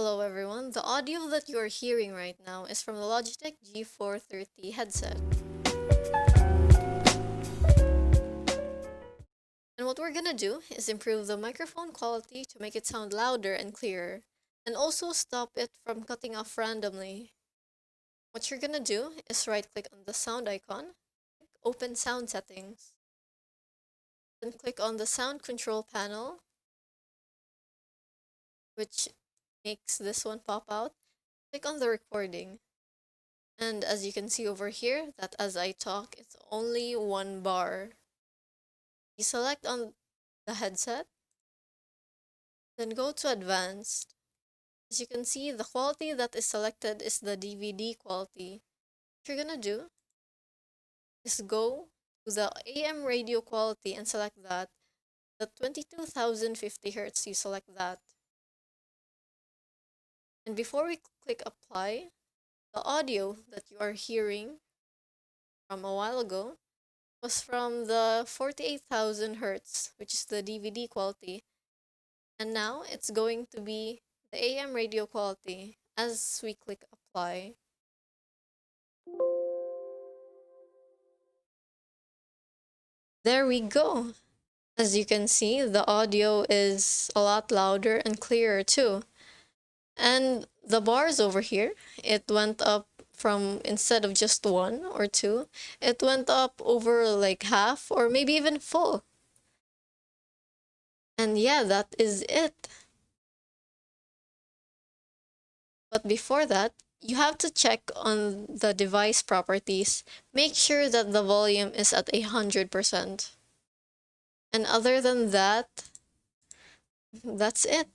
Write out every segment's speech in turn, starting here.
Hello everyone, the audio that you are hearing right now is from the Logitech G430 headset. And what we're gonna do is improve the microphone quality to make it sound louder and clearer, and also stop it from cutting off randomly. What you're gonna do is right click on the sound icon, open sound settings, then click on the sound control panel, which makes this one pop out. Click on the recording. And as you can see over here, that as I talk, it's only one bar. You select on the headset, then go to advanced. As you can see, the quality that is selected is the DVD quality. What you're gonna do is go to the AM radio quality and select that. The 22,050 hertz, you select that. And before we click apply, the audio that you are hearing from a while ago was from the 48,000 hertz, which is the DVD quality. And now it's going to be the AM radio quality as we click apply. There we go. As you can see, the audio is a lot louder and clearer too. And the bars over here, it went up from instead of just one or two, it went up over like half or maybe even full. And yeah, that is it. But before that, you have to check on the device properties. Make sure that the volume is at 100%. And other than that, that's it.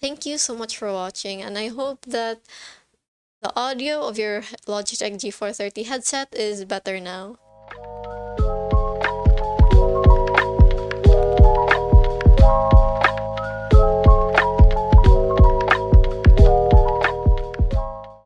Thank you so much for watching, and I hope that the audio of your Logitech G430 headset is better now.